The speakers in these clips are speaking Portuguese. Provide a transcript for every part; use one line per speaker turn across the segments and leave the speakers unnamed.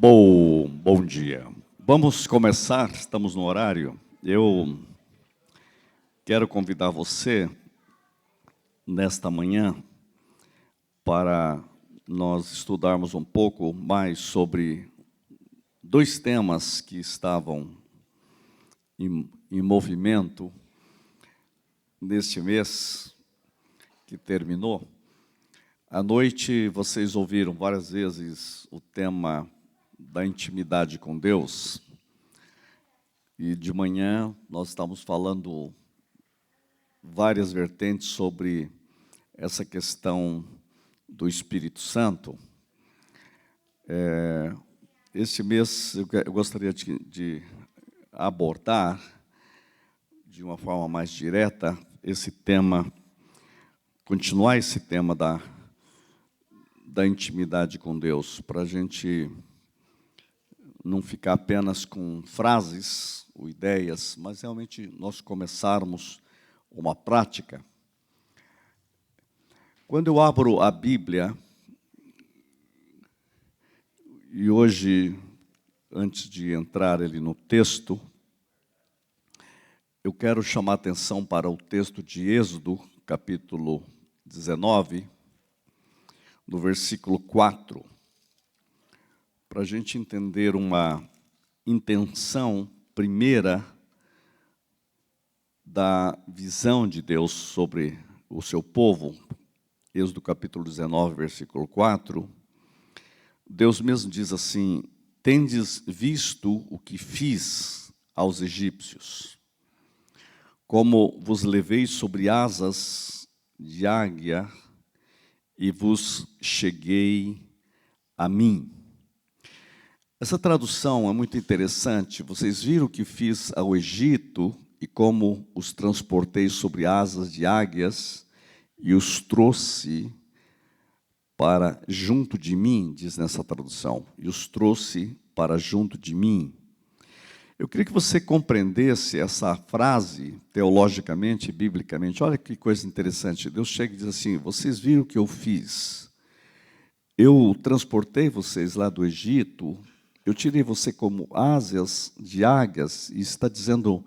Bom dia. Vamos começar, estamos no horário. Eu quero convidar você, nesta manhã, para nós estudarmos um pouco mais sobre dois temas que estavam em movimento neste mês que terminou. À noite, vocês ouviram várias vezes o tema da intimidade com Deus. E de manhã nós estamos falando várias vertentes sobre essa questão do Espírito Santo. Este mês eu gostaria de abordar de uma forma mais direta esse tema, continuar esse tema da intimidade com Deus, para a gente não ficar apenas com frases ou ideias, mas realmente nós começarmos uma prática. Quando eu abro a Bíblia, e hoje, antes de entrar ali no texto, eu quero chamar a atenção para o texto de Êxodo, capítulo 19, no versículo 4, para a gente entender uma intenção primeira da visão de Deus sobre o seu povo. Êxodo capítulo 19, versículo 4, Deus mesmo diz assim: tendes visto o que fiz aos egípcios, como vos levei sobre asas de águia e vos cheguei a mim. Essa tradução é muito interessante. Vocês viram o que fiz ao Egito e como os transportei sobre asas de águias e os trouxe para junto de mim, diz nessa tradução, e os trouxe para junto de mim. Eu queria que você compreendesse essa frase teologicamente, biblicamente. Olha que coisa interessante. Deus chega e diz assim: vocês viram o que eu fiz? Eu transportei vocês lá do Egito, eu tirei você como asas de águias, e está dizendo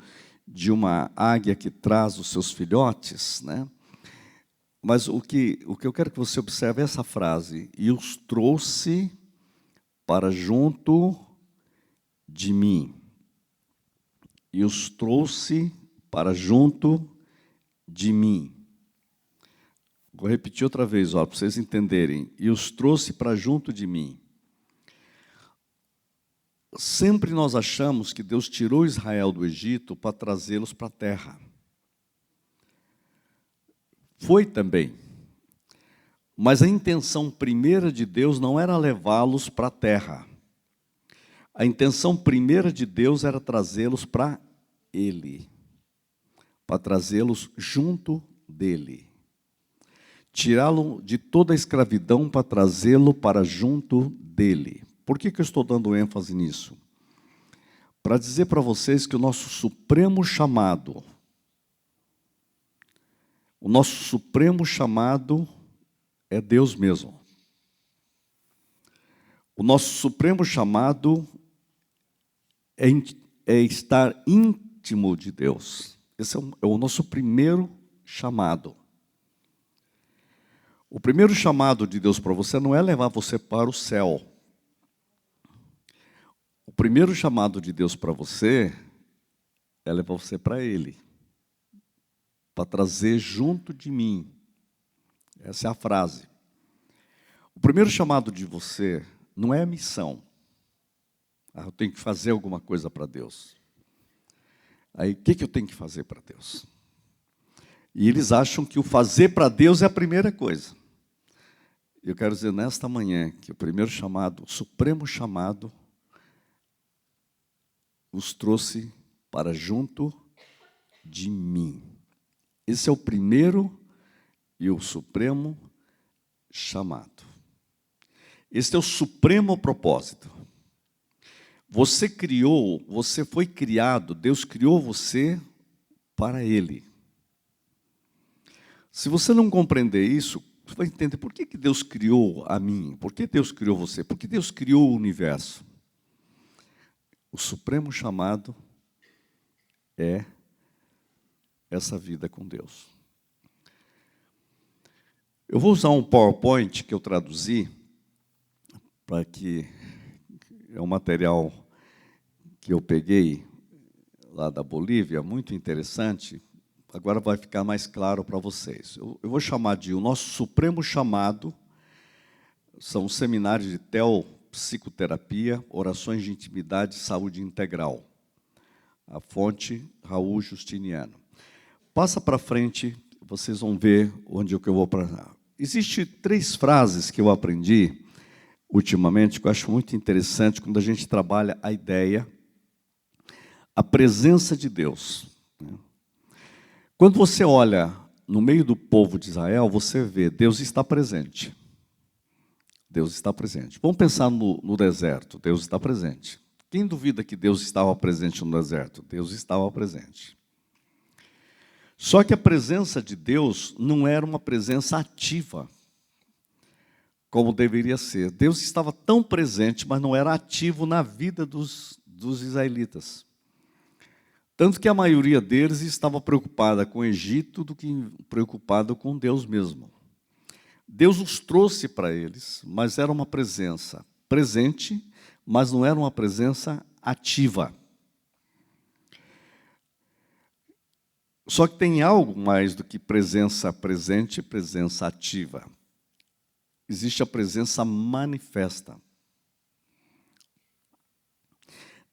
de uma águia que traz os seus filhotes, né? Mas o que eu quero que você observe é essa frase: e os trouxe para junto de mim. E os trouxe para junto de mim. Vou repetir outra vez, para vocês entenderem. E os trouxe para junto de mim. Sempre nós achamos que Deus tirou Israel do Egito para trazê-los para a terra. Foi também. Mas a intenção primeira de Deus não era levá-los para a terra. A intenção primeira de Deus era trazê-los para Ele, para trazê-los junto dEle. Tirá-lo de toda a escravidão para trazê-lo para junto dEle. Por que eu estou dando ênfase nisso? Para dizer para vocês que o nosso supremo chamado é Deus mesmo. O nosso supremo chamado é estar íntimo de Deus. Esse é o nosso primeiro chamado. O primeiro chamado de Deus para você não é levar você para o céu. O primeiro chamado de Deus para você é levar você para Ele, para trazer junto de mim. Essa é a frase. O primeiro chamado de você não é a missão. Eu tenho que fazer alguma coisa para Deus. Aí, o que eu tenho que fazer para Deus? E eles acham que o fazer para Deus é a primeira coisa. Eu quero dizer nesta manhã que o primeiro chamado, o supremo chamado, os trouxe para junto de mim. Esse é o primeiro e o supremo chamado. Esse é o supremo propósito. Você foi criado, Deus criou você para Ele. Se você não compreender isso, você vai entender por que Deus criou a mim, por que Deus criou você, por que Deus criou o universo. O supremo chamado é essa vida com Deus. Eu vou usar um PowerPoint que eu traduzi, para que é um material que eu peguei lá da Bolívia, muito interessante. Agora vai ficar mais claro para vocês. Eu vou chamar de o nosso supremo chamado, são os seminários de teopsicoterapia, orações de intimidade e saúde integral. A fonte, Raul Justiniano. Passa para frente, vocês vão ver onde é que eu vou parar. Existem 3 frases que eu aprendi ultimamente, que eu acho muito interessante, quando a gente trabalha a ideia, a presença de Deus. Quando você olha no meio do povo de Israel, você vê, Deus está presente. Deus está presente. Vamos pensar no deserto, Deus está presente. Quem duvida que Deus estava presente no deserto? Deus estava presente. Só que a presença de Deus não era uma presença ativa, como deveria ser. Deus estava tão presente, mas não era ativo na vida dos israelitas. Tanto que a maioria deles estava preocupada com o Egito do que preocupada com Deus mesmo. Deus os trouxe para eles, mas era uma presença presente, mas não era uma presença ativa. Só que tem algo mais do que presença presente e presença ativa. Existe a presença manifesta.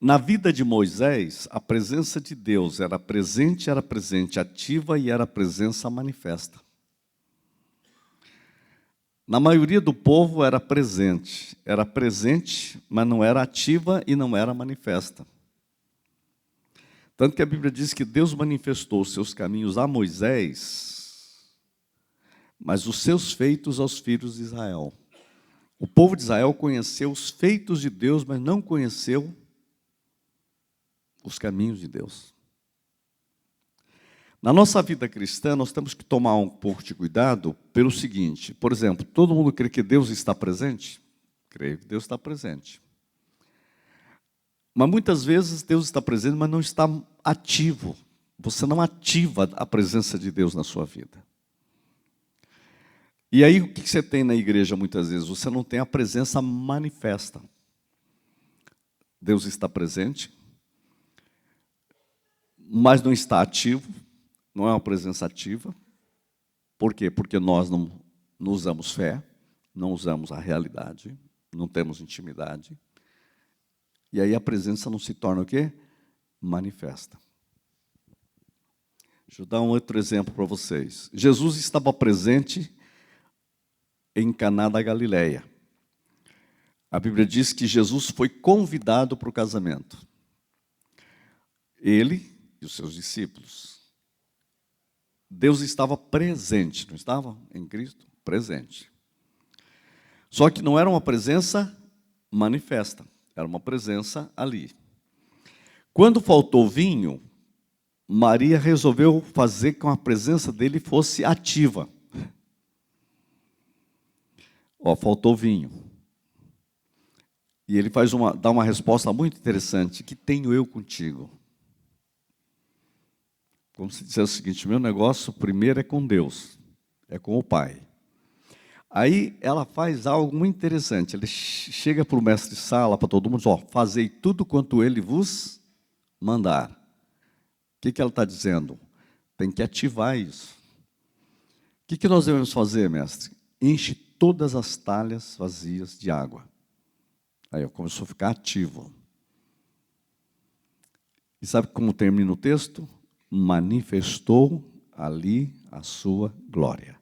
Na vida de Moisés, a presença de Deus era presente ativa e era presença manifesta. Na maioria do povo era presente, mas não era ativa e não era manifesta. Tanto que a Bíblia diz que Deus manifestou os seus caminhos a Moisés, mas os seus feitos aos filhos de Israel. O povo de Israel conheceu os feitos de Deus, mas não conheceu os caminhos de Deus. Na nossa vida cristã, nós temos que tomar um pouco de cuidado pelo seguinte, por exemplo, todo mundo crê que Deus está presente? Creio que Deus está presente. Mas muitas vezes Deus está presente, mas não está ativo. Você não ativa a presença de Deus na sua vida. E aí o que você tem na igreja muitas vezes? Você não tem a presença manifesta. Deus está presente, mas não está ativo. Não é uma presença ativa. Por quê? Porque nós não usamos fé, não usamos a realidade, não temos intimidade. E aí a presença não se torna o quê? Manifesta. Deixa eu dar um outro exemplo para vocês. Jesus estava presente em Caná da Galileia. A Bíblia diz que Jesus foi convidado para o casamento. Ele e os seus discípulos. Deus estava presente, não estava? Em Cristo? Presente. Só que não era uma presença manifesta, era uma presença ali. Quando faltou vinho, Maria resolveu fazer com que a presença dele fosse ativa. Faltou vinho. E ele dá uma resposta muito interessante, que tenho eu contigo. Como se dissesse o seguinte, meu negócio primeiro é com Deus, é com o Pai. Aí ela faz algo muito interessante, ele chega para o mestre de sala, para todo mundo, fazei tudo quanto ele vos mandar. O que ela está dizendo? Tem que ativar isso. O que nós devemos fazer, mestre? Enche todas as talhas vazias de água. Aí começou a ficar ativo. E sabe como termina o texto? Manifestou ali a sua glória.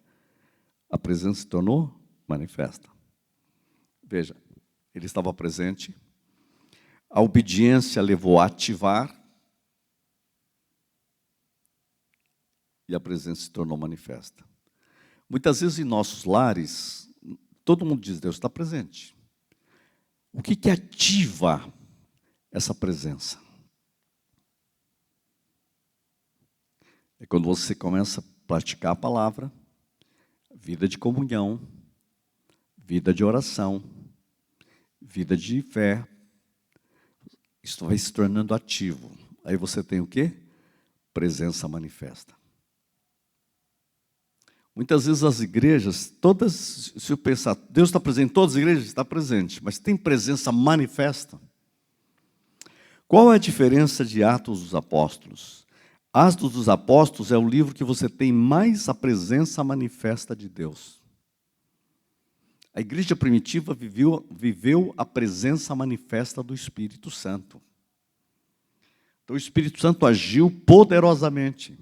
A presença se tornou manifesta. Veja, ele estava presente, a obediência levou a ativar, e a presença se tornou manifesta. Muitas vezes em nossos lares, todo mundo diz, Deus está presente. O que ativa essa presença? É quando você começa a praticar a palavra, vida de comunhão, vida de oração, vida de fé. isso vai se tornando ativo. Aí você tem o quê? Presença manifesta. Muitas vezes as igrejas, todas, se eu pensar, Deus está presente em todas as igrejas? Está presente, mas tem presença manifesta. Qual é a diferença de Atos dos Apóstolos? Atos dos Apóstolos é o livro que você tem mais a presença manifesta de Deus. A igreja primitiva viveu a presença manifesta do Espírito Santo. Então o Espírito Santo agiu poderosamente.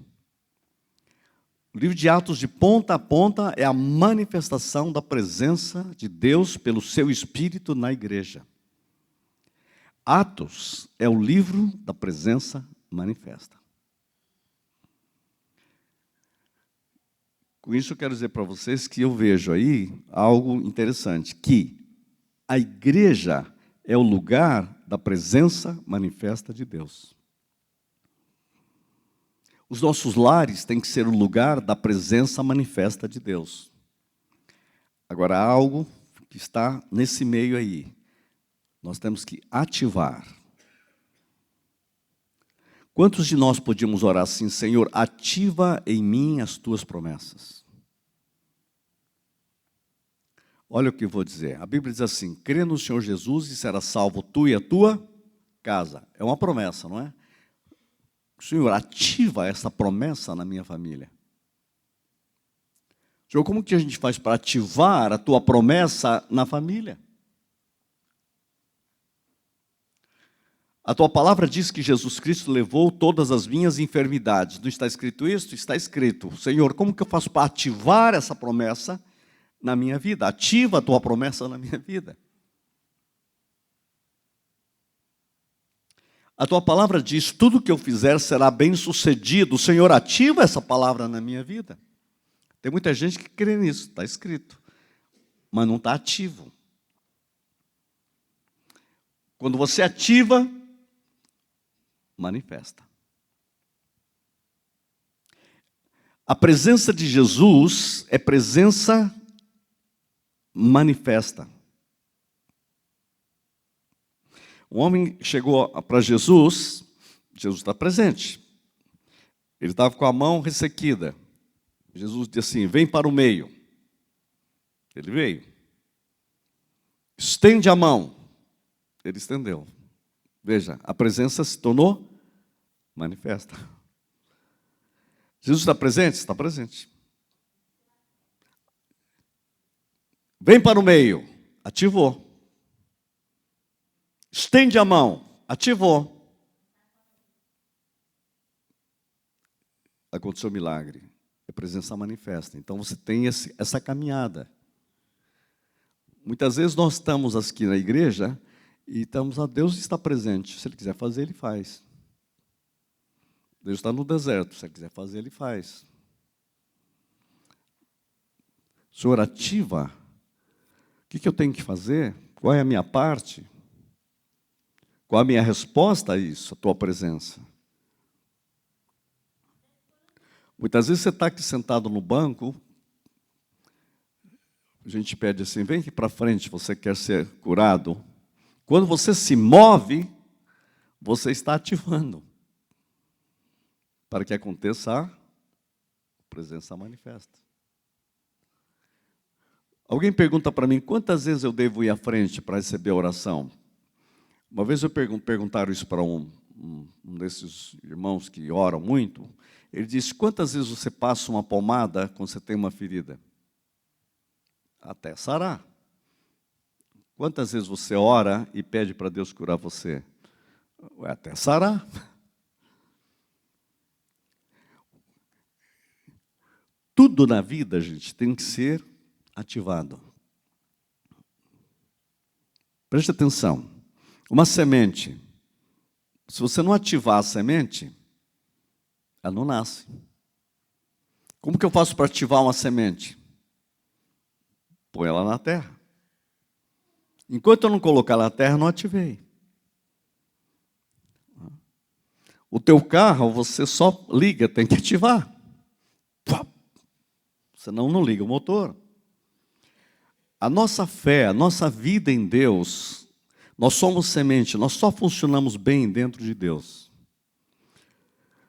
O livro de Atos, de ponta a ponta, é a manifestação da presença de Deus pelo seu Espírito na igreja. Atos é o livro da presença manifesta. Com isso eu quero dizer para vocês que eu vejo aí algo interessante, que a igreja é o lugar da presença manifesta de Deus. Os nossos lares têm que ser o lugar da presença manifesta de Deus. Agora, há algo que está nesse meio aí. Nós temos que ativar. Quantos de nós podíamos orar assim: Senhor, ativa em mim as tuas promessas? Olha o que eu vou dizer. A Bíblia diz assim: crê no Senhor Jesus e será salvo tu e a tua casa. É uma promessa, não é? Senhor, ativa essa promessa na minha família. Senhor, como que a gente faz para ativar a tua promessa na família? A tua palavra diz que Jesus Cristo levou todas as minhas enfermidades. Não está escrito isso? Está escrito. Senhor, como que eu faço para ativar essa promessa na minha vida? Ativa a tua promessa na minha vida. A tua palavra diz, tudo que eu fizer será bem sucedido. Senhor, ativa essa palavra na minha vida. Tem muita gente que crê nisso, está escrito, mas não está ativo. Quando você ativa, manifesta. A presença de Jesus é presença manifesta. Um homem chegou para Jesus, Jesus está presente. Ele estava com a mão ressequida. Jesus disse assim: vem para o meio. Ele veio. Estende a mão. Ele estendeu. Veja, a presença se tornou manifesta. Jesus está presente? Está presente. Vem para o meio. Ativou. Estende a mão. Ativou. Aconteceu um milagre. É presença manifesta. Então você tem essa caminhada. Muitas vezes nós estamos aqui na igreja e estamos, Deus está presente. Se Ele quiser fazer, Ele faz. Deus está no deserto. Se Ele quiser fazer, Ele faz. Senhor, ativa. O que eu tenho que fazer? Qual é a minha parte? Qual a minha resposta a isso, a tua presença? Muitas vezes você está aqui sentado no banco, a gente pede assim, vem aqui para frente, você quer ser curado. Quando você se move, você está ativando. Para que aconteça a presença manifesta. Alguém pergunta para mim, quantas vezes eu devo ir à frente para receber a oração? Uma vez eu perguntaram isso para um desses irmãos que oram muito. Ele disse, quantas vezes você passa uma pomada quando você tem uma ferida? Até sarar. Quantas vezes você ora e pede para Deus curar você? Até sarar. Tudo na vida, gente, tem que ser ativado. Preste atenção. Uma semente, se você não ativar a semente, ela não nasce. Como que eu faço para ativar uma semente? Põe ela na terra. Enquanto eu não colocar ela na terra, eu não ativei. O teu carro, você só liga, tem que ativar. Senão não liga o motor. A nossa fé, a nossa vida em Deus Nós somos semente, nós só funcionamos bem dentro de Deus.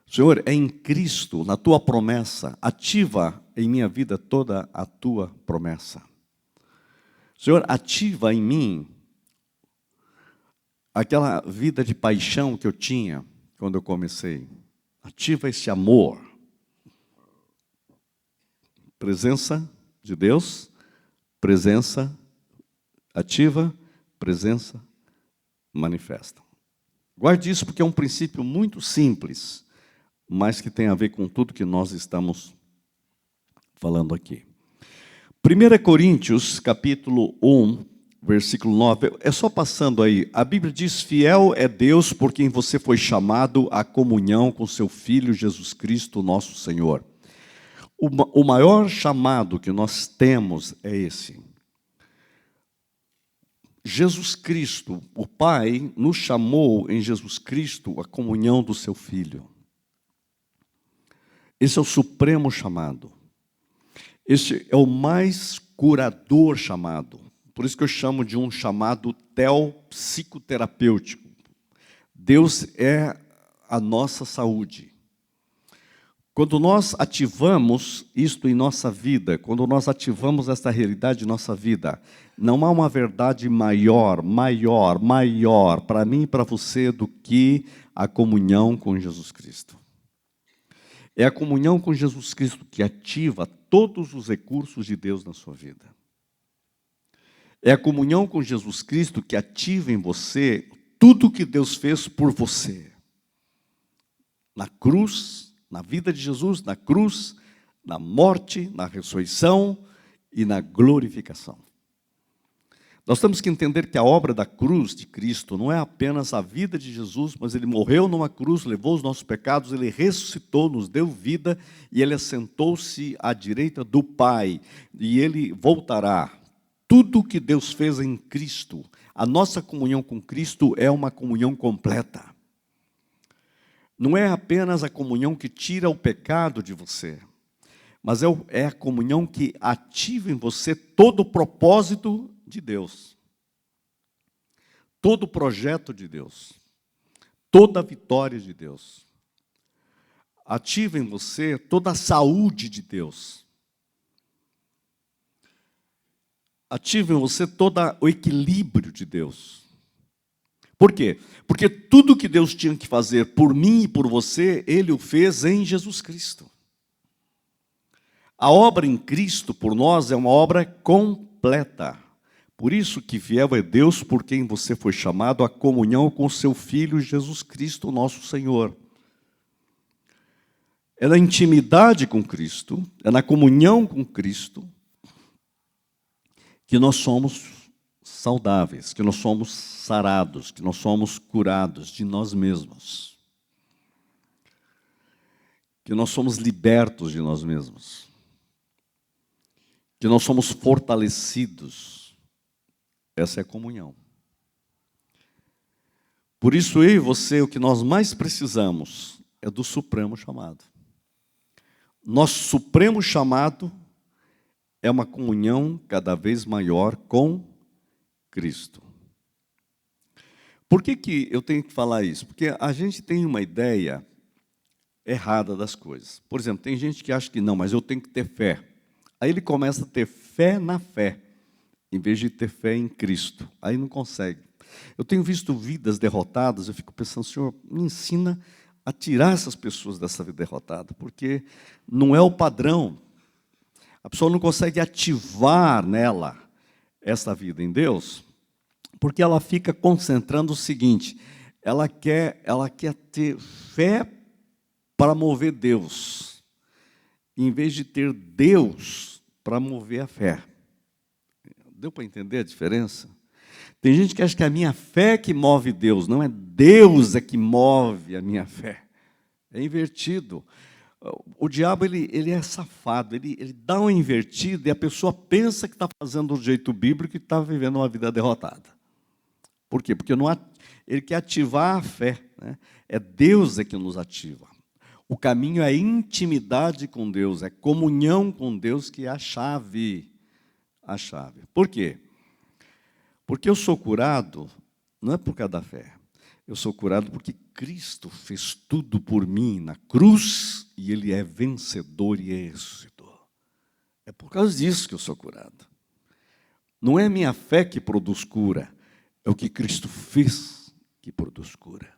Senhor, é em Cristo, na tua promessa, ativa em minha vida toda a tua promessa. Senhor, ativa em mim aquela vida de paixão que eu tinha quando eu comecei. Ativa esse amor. Presença de Deus, presença ativa, presença manifesta. Guarde isso porque é um princípio muito simples, mas que tem a ver com tudo que nós estamos falando aqui. 1 Coríntios, capítulo 1, versículo 9, é só passando aí. A Bíblia diz: fiel é Deus por quem você foi chamado à comunhão com seu Filho Jesus Cristo, nosso Senhor. O maior chamado que nós temos é esse. Jesus Cristo, o Pai, nos chamou em Jesus Cristo à comunhão do seu Filho. Esse é o supremo chamado. Esse é o mais curador chamado. Por isso que eu chamo de um chamado teopsicoterapêutico. Deus é a nossa saúde. Quando nós ativamos isto em nossa vida, quando nós ativamos esta realidade em nossa vida, não há uma verdade maior para mim e para você do que a comunhão com Jesus Cristo. É a comunhão com Jesus Cristo que ativa todos os recursos de Deus na sua vida. É a comunhão com Jesus Cristo que ativa em você tudo que Deus fez por você. Na cruz, na vida de Jesus, na cruz, na morte, na ressurreição e na glorificação. Nós temos que entender que a obra da cruz de Cristo não é apenas a vida de Jesus, mas Ele morreu numa cruz, levou os nossos pecados, Ele ressuscitou, nos deu vida e Ele assentou-se à direita do Pai e Ele voltará. Tudo que Deus fez em Cristo, a nossa comunhão com Cristo é uma comunhão completa. Não é apenas a comunhão que tira o pecado de você, mas é a comunhão que ativa em você todo o propósito de Deus, todo o projeto de Deus, toda a vitória de Deus. Ativa em você toda a saúde de Deus. Ativa em você todo o equilíbrio de Deus. Por quê? Porque tudo que Deus tinha que fazer por mim e por você, Ele o fez em Jesus Cristo. A obra em Cristo por nós é uma obra completa. Por isso que fiel é Deus por quem você foi chamado à comunhão com seu Filho Jesus Cristo, nosso Senhor. É na intimidade com Cristo, é na comunhão com Cristo, que nós somos saudáveis, que nós somos sarados, que nós somos curados de nós mesmos, que nós somos libertos de nós mesmos, que nós somos fortalecidos. Essa é a comunhão. Por isso eu e você, o que nós mais precisamos é do supremo chamado. Nosso supremo chamado é uma comunhão cada vez maior com Cristo. Por que eu tenho que falar isso? Porque a gente tem uma ideia errada das coisas. Por exemplo, tem gente que acha que não, mas eu tenho que ter fé. Aí ele começa a ter fé na fé, em vez de ter fé em Cristo. Aí não consegue. Eu tenho visto vidas derrotadas, eu fico pensando, Senhor, me ensina a tirar essas pessoas dessa vida derrotada, porque não é o padrão. A pessoa não consegue ativar nela essa vida em Deus, porque ela fica concentrando o seguinte, ela quer ter fé para mover Deus, em vez de ter Deus para mover a fé. Deu para entender a diferença? Tem gente que acha que é a minha fé que move Deus, não é Deus é que move a minha fé. É invertido. O diabo ele é safado, ele dá uma invertida e a pessoa pensa que está fazendo do jeito bíblico e está vivendo uma vida derrotada. Por quê? Porque ele quer ativar a fé, né? É Deus que nos ativa. O caminho é intimidade com Deus, é comunhão com Deus que é a chave. A chave. Por quê? Porque eu sou curado Não é por causa da fé. Eu sou curado porque Cristo fez tudo por mim na cruz e Ele é vencedor e êxito. É por causa disso que eu sou curado. Não é minha fé que produz cura, é o que Cristo fez que produz cura.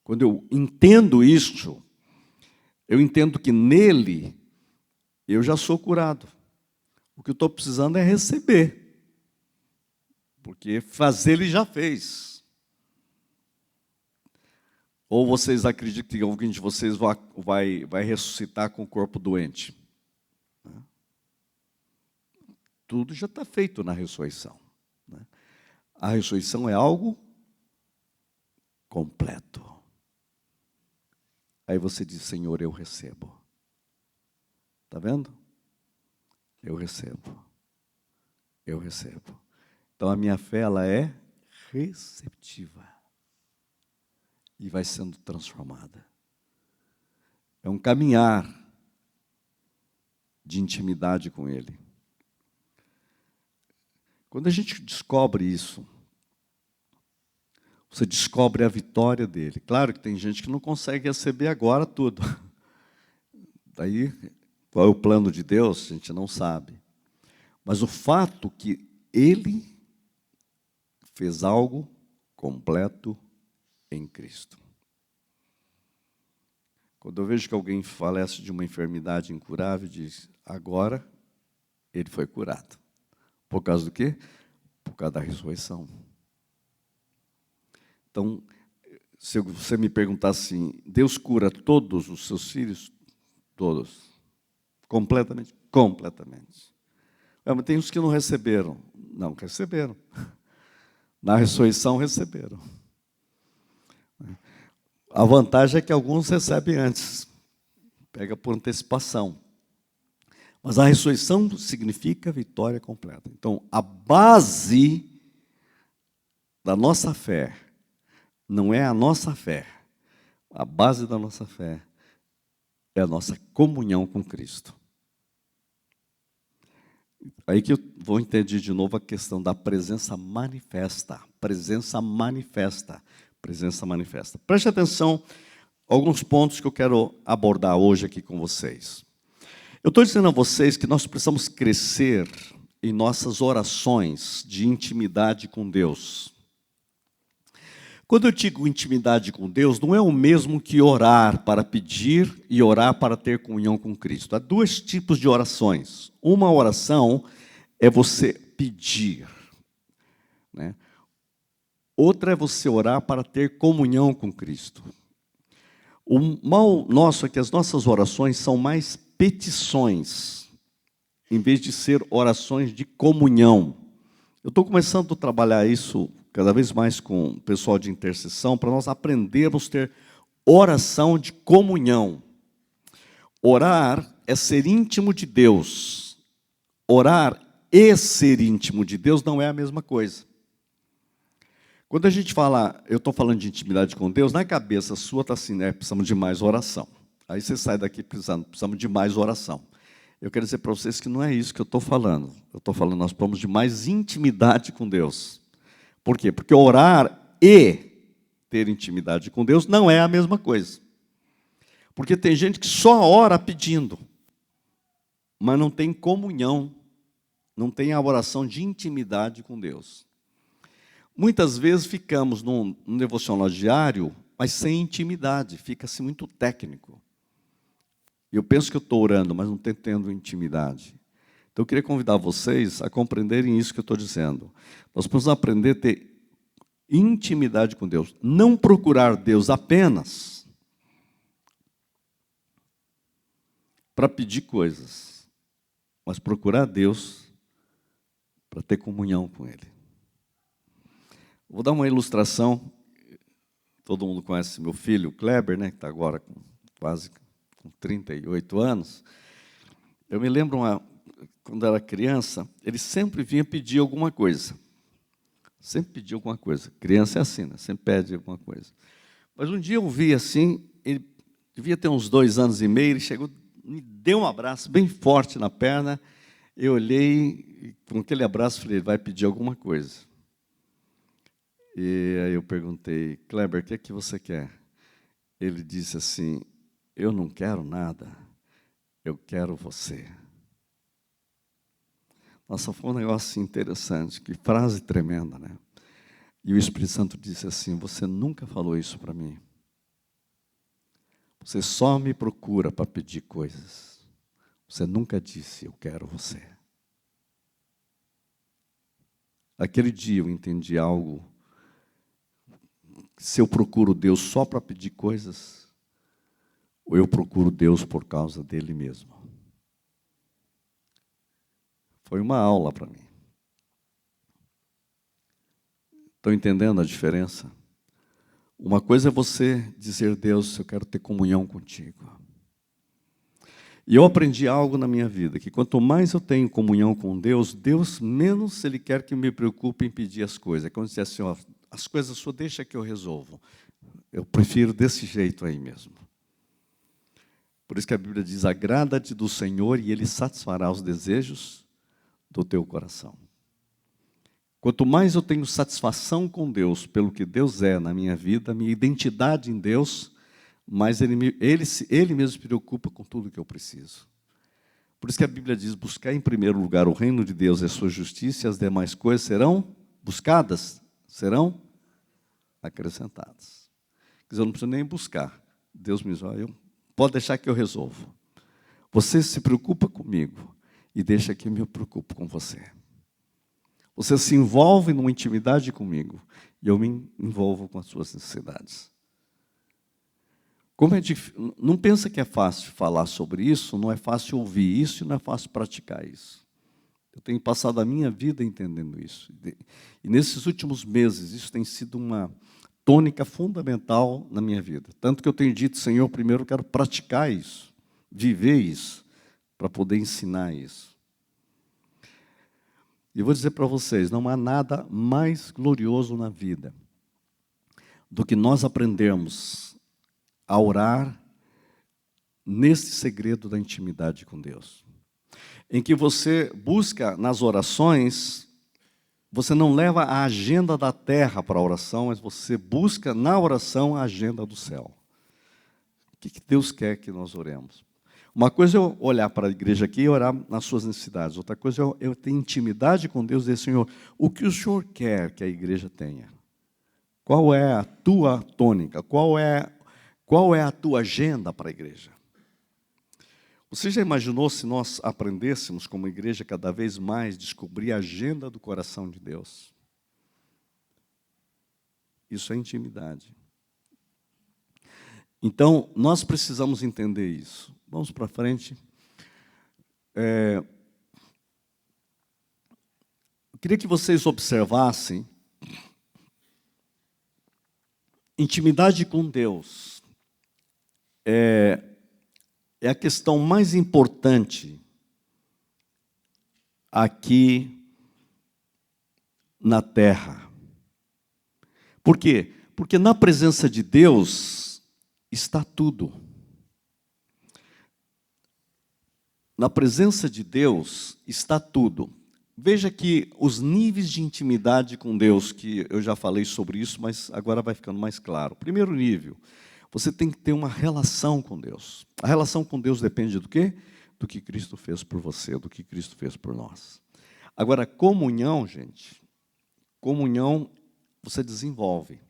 Quando eu entendo isso, eu entendo que nele eu já sou curado. O que eu estou precisando é receber, porque fazer Ele já fez. Ou vocês acreditam que alguém de vocês vai ressuscitar com o corpo doente? Tudo já está feito na ressurreição. A ressurreição é algo completo. Aí você diz, Senhor, eu recebo. Está vendo? Eu recebo. Eu recebo. Então a minha fé, ela é receptiva. E vai sendo transformada. É um caminhar de intimidade com Ele. Quando a gente descobre isso, você descobre a vitória dele. Claro que tem gente que não consegue receber agora tudo. Daí, qual é o plano de Deus? A gente não sabe. Mas o fato que Ele fez algo completo em Cristo. Quando eu vejo que alguém falece de uma enfermidade incurável, diz, agora ele foi curado. Por causa do quê? Por causa da ressurreição. Então, se você me perguntar assim, Deus cura todos os seus filhos? Todos. Completamente? Completamente. Mas tem uns que não receberam. Não, receberam. Na ressurreição receberam. A vantagem é que alguns recebem antes. Pega por antecipação. Mas a ressurreição significa vitória completa. Então, a base da nossa fé não é a nossa fé. A base da nossa fé é a nossa comunhão com Cristo. Aí que eu vou entender de novo a questão da presença manifesta. Presença manifesta. Presença manifesta. Preste atenção a alguns pontos que eu quero abordar hoje aqui com vocês. Eu estou dizendo a vocês que nós precisamos crescer em nossas orações de intimidade com Deus. Quando eu digo intimidade com Deus, não é o mesmo que orar para pedir e orar para ter comunhão com Cristo. Há dois tipos de orações. Uma oração é você pedir, né? Outra é você orar para ter comunhão com Cristo. O mal nosso é que as nossas orações são mais petições, em vez de ser orações de comunhão. Eu estou começando a trabalhar isso cada vez mais com o pessoal de intercessão, para nós aprendermos a ter oração de comunhão. Orar é ser íntimo de Deus. Orar e ser íntimo de Deus não é a mesma coisa. Quando a gente fala, eu estou falando de intimidade com Deus, na cabeça sua está assim, né? Precisamos de mais oração. Aí você sai daqui precisamos de mais oração. Eu quero dizer para vocês que não é isso que eu estou falando. Eu estou falando, nós precisamos de mais intimidade com Deus. Por quê? Porque orar e ter intimidade com Deus não é a mesma coisa. Porque tem gente que só ora pedindo, mas não tem comunhão, não tem a oração de intimidade com Deus. Muitas vezes ficamos num devocional diário, mas sem intimidade, fica-se muito técnico. Eu penso que eu estou orando, mas não estou tendo intimidade. Então eu queria convidar vocês a compreenderem isso que eu estou dizendo. Nós precisamos aprender a ter intimidade com Deus. Não procurar Deus apenas para pedir coisas, mas procurar Deus para ter comunhão com Ele. Vou dar uma ilustração. Todo mundo conhece meu filho, Kleber, né, que está agora quase com 38 anos. Eu me lembro, quando era criança, ele sempre vinha pedir alguma coisa. Sempre pedia alguma coisa. Criança é assim, né? Sempre pede alguma coisa. Mas um dia eu vi assim, ele devia ter uns 2 anos e meio, ele chegou, me deu um abraço bem forte na perna. Eu olhei, e com aquele abraço, falei, ele vai pedir alguma coisa. E aí eu perguntei, Kleber, o que é que você quer? Ele disse assim, eu não quero nada, eu quero você. Nossa, foi um negócio interessante, que frase tremenda, né? E o Espírito Santo disse assim, você nunca falou isso para mim. Você só me procura para pedir coisas. Você nunca disse, eu quero você. Aquele dia eu entendi algo. Se eu procuro Deus só para pedir coisas, ou eu procuro Deus por causa dele mesmo. Foi uma aula para mim. Estão entendendo a diferença? Uma coisa é você dizer, Deus, eu quero ter comunhão contigo. E eu aprendi algo na minha vida, que quanto mais eu tenho comunhão com Deus, Deus menos Ele quer que eu me preocupe em pedir as coisas. É quando Ele diz assim, ó, as coisas só deixa que eu resolvo. Eu prefiro desse jeito aí mesmo. Por isso que a Bíblia diz, agrada-te do Senhor e Ele satisfará os desejos do teu coração. Quanto mais eu tenho satisfação com Deus, pelo que Deus é na minha vida, minha identidade em Deus, mais Ele mesmo se preocupa com tudo que eu preciso. Por isso que a Bíblia diz, buscar em primeiro lugar o reino de Deus e a sua justiça, e as demais coisas serão buscadas, serão acrescentadas. Quer dizer, eu não preciso nem buscar. Deus me diz, pode deixar que eu resolvo. Você se preocupa comigo e deixa que eu me preocupo com você. Você se envolve numa intimidade comigo e eu me envolvo com as suas necessidades. Como é difícil, não pensa que é fácil falar sobre isso, não é fácil ouvir isso e não é fácil praticar isso. Eu tenho passado a minha vida entendendo isso. E nesses últimos meses, isso tem sido uma tônica fundamental na minha vida. Tanto que eu tenho dito, Senhor, primeiro eu quero praticar isso, viver isso, para poder ensinar isso. E eu vou dizer para vocês, não há nada mais glorioso na vida do que nós aprendermos a orar nesse segredo da intimidade com Deus. Em que você busca nas orações, você não leva a agenda da terra para a oração, mas você busca na oração a agenda do céu. O que Deus quer que nós oremos? Uma coisa é eu olhar para a igreja aqui e orar nas suas necessidades. Outra coisa é eu ter intimidade com Deus e dizer, Senhor, o que o Senhor quer que a igreja tenha? Qual é a tua tônica? Qual é a tua agenda para a igreja? Você já imaginou se nós aprendêssemos como igreja cada vez mais descobrir a agenda do coração de Deus? Isso é intimidade. Então, nós precisamos entender isso. Vamos para frente. Eu queria que vocês observassem intimidade com Deus. É a questão mais importante aqui na terra. Por quê? Porque na presença de Deus está tudo. Na presença de Deus está tudo. Veja que os níveis de intimidade com Deus, que eu já falei sobre isso, mas agora vai ficando mais claro. Primeiro nível, você tem que ter uma relação com Deus. A relação com Deus depende do quê? Do que Cristo fez por você, do que Cristo fez por nós. Agora, comunhão, gente, comunhão você desenvolve.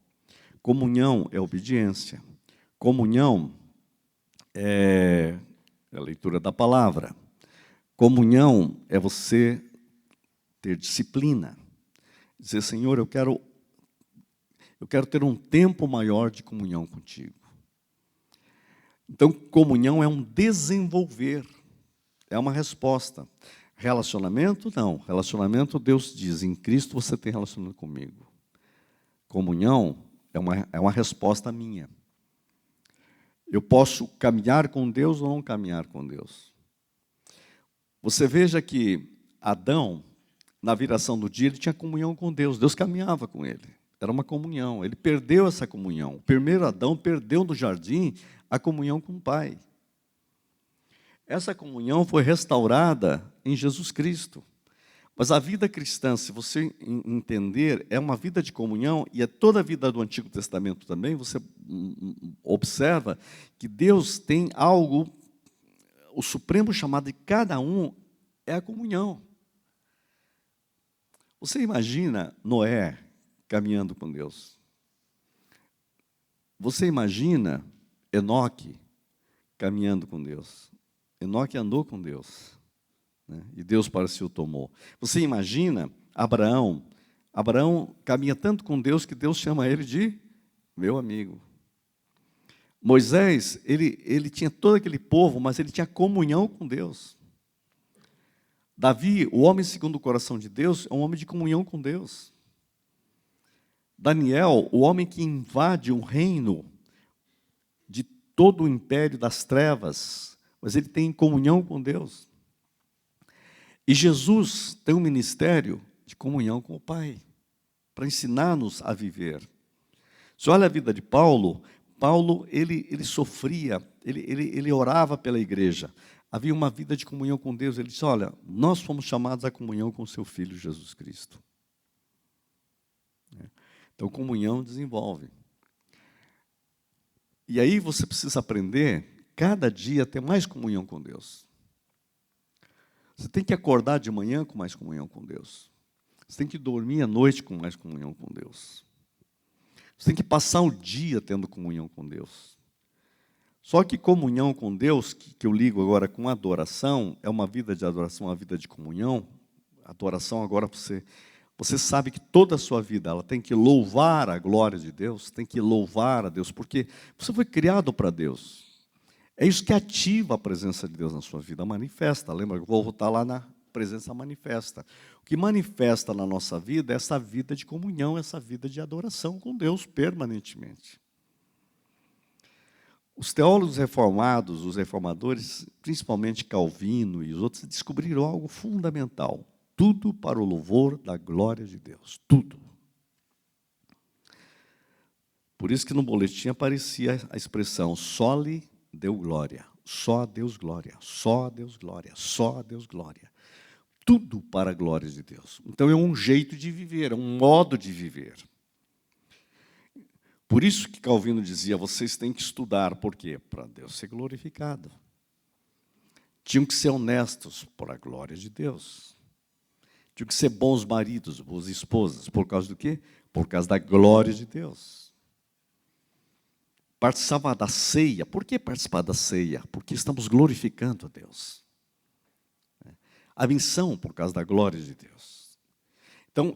Comunhão é obediência. Comunhão é a leitura da palavra. Comunhão é você ter disciplina. Dizer, Senhor, eu quero ter um tempo maior de comunhão contigo. Então, comunhão é um desenvolver, é uma resposta. Relacionamento, não. Relacionamento, Deus diz, em Cristo você tem relacionamento comigo. Comunhão é uma resposta minha. Eu posso caminhar com Deus ou não caminhar com Deus. Você veja que Adão, na viração do dia, ele tinha comunhão com Deus. Deus caminhava com ele. Era uma comunhão. Ele perdeu essa comunhão. O primeiro Adão perdeu no jardim a comunhão com o Pai. Essa comunhão foi restaurada em Jesus Cristo. Mas a vida cristã, se você entender, é uma vida de comunhão, e é toda a vida do Antigo Testamento também, você observa que Deus tem algo, o supremo chamado de cada um é a comunhão. Você imagina Noé caminhando com Deus? Você imagina Enoque caminhando com Deus? Enoque andou com Deus, né? E Deus parece o tomou. Você imagina Abraão? Abraão caminha tanto com Deus que Deus chama ele de meu amigo. Moisés, ele tinha todo aquele povo, mas ele tinha comunhão com Deus. Davi, o homem segundo o coração de Deus, é um homem de comunhão com Deus. Daniel, o homem que invade um reino de todo o império das trevas, mas ele tem comunhão com Deus. E Jesus tem um ministério de comunhão com o Pai, para ensinar-nos a viver. Se olha a vida de Paulo, ele sofria, ele orava pela igreja. Havia uma vida de comunhão com Deus. Ele disse, olha, nós fomos chamados à comunhão com o seu Filho Jesus Cristo. Então, comunhão desenvolve. E aí você precisa aprender, cada dia, a ter mais comunhão com Deus. Você tem que acordar de manhã com mais comunhão com Deus. Você tem que dormir à noite com mais comunhão com Deus. Você tem que passar o dia tendo comunhão com Deus. Só que comunhão com Deus, que eu ligo agora com adoração, é uma vida de adoração, uma vida de comunhão. Adoração agora você sabe que toda a sua vida ela tem que louvar a glória de Deus, tem que louvar a Deus, porque você foi criado para Deus. É isso que ativa a presença de Deus na sua vida, manifesta. Lembra que vou voltar lá na presença manifesta. O que manifesta na nossa vida é essa vida de comunhão, essa vida de adoração com Deus permanentemente. Os teólogos reformados, os reformadores, principalmente Calvino e os outros, descobriram algo fundamental. Tudo para o louvor da glória de Deus. Tudo. Por isso que no boletim aparecia a expressão, só lhe deu glória. Só a Deus glória. Só a Deus glória. Só a Deus glória. Tudo para a glória de Deus. Então é um jeito de viver, é um modo de viver. Por isso que Calvino dizia, vocês têm que estudar. Por quê? Para Deus ser glorificado. Tinham que ser honestos por a glória de Deus. Tinham que ser bons maridos, boas esposas. Por causa do quê? Por causa da glória de Deus. Participar da ceia. Por que participar da ceia? Porque estamos glorificando a Deus. A missão por causa da glória de Deus. Então,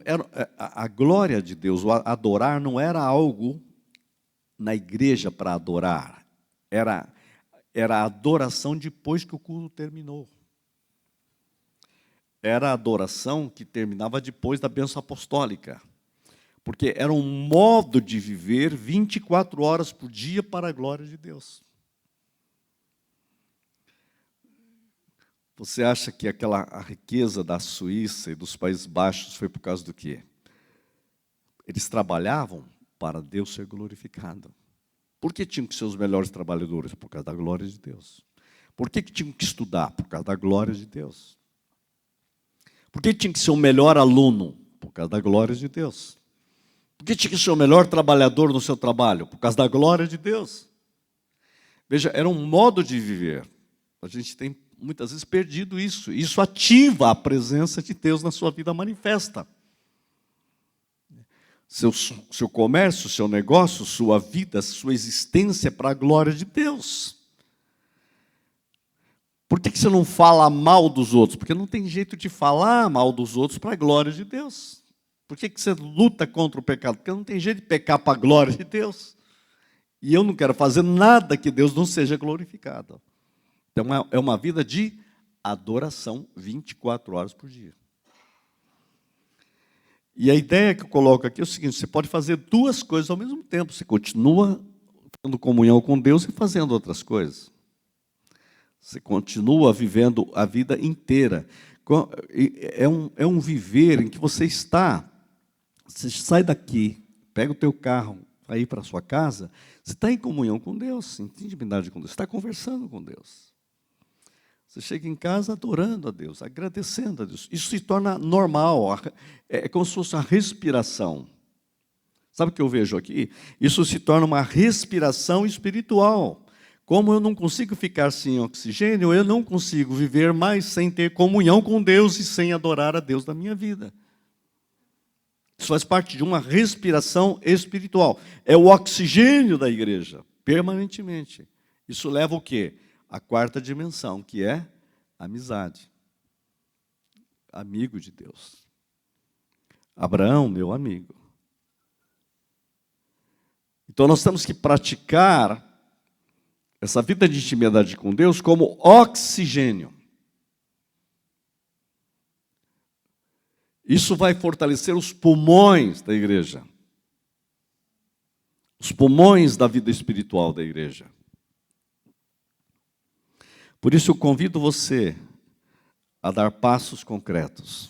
a glória de Deus, o adorar não era algo na igreja para adorar. Era a adoração depois que o culto terminou. Era a adoração que terminava depois da bênção apostólica. Porque era um modo de viver 24 horas por dia para a glória de Deus. Você acha que a riqueza da Suíça e dos Países Baixos foi por causa do quê? Eles trabalhavam para Deus ser glorificado. Por que tinham que ser os melhores trabalhadores? Por causa da glória de Deus. Por que tinham que estudar? Por causa da glória de Deus. Por que tinha que ser o melhor aluno? Por causa da glória de Deus. Por que tinha que ser o melhor trabalhador no seu trabalho? Por causa da glória de Deus. Veja, era um modo de viver. A gente tem muitas vezes perdido isso. Isso ativa a presença de Deus na sua vida manifesta. Seu comércio, seu negócio, sua vida, sua existência é para a glória de Deus. Por que você não fala mal dos outros? Porque não tem jeito de falar mal dos outros para a glória de Deus. Por que você luta contra o pecado? Porque não tem jeito de pecar para a glória de Deus. E eu não quero fazer nada que Deus não seja glorificado. Então é uma vida de adoração 24 horas por dia. E a ideia que eu coloco aqui é o seguinte, você pode fazer duas coisas ao mesmo tempo. Você continua tendo comunhão com Deus e fazendo outras coisas. Você continua vivendo a vida inteira. É um viver em que você sai daqui, pega o teu carro, vai ir para a sua casa, você está em comunhão com Deus, em intimidade com Deus, você está conversando com Deus. Você chega em casa adorando a Deus, agradecendo a Deus. Isso se torna normal, é como se fosse uma respiração. Sabe o que eu vejo aqui? Isso se torna uma respiração espiritual. Como eu não consigo ficar sem oxigênio, eu não consigo viver mais sem ter comunhão com Deus e sem adorar a Deus na minha vida. Isso faz parte de uma respiração espiritual. É o oxigênio da igreja, permanentemente. Isso leva o quê? A quarta dimensão, que é a amizade. Amigo de Deus. Abraão, meu amigo. Então nós temos que praticar essa vida de intimidade com Deus como oxigênio. Isso vai fortalecer os pulmões da igreja. Os pulmões da vida espiritual da igreja. Por isso eu convido você a dar passos concretos.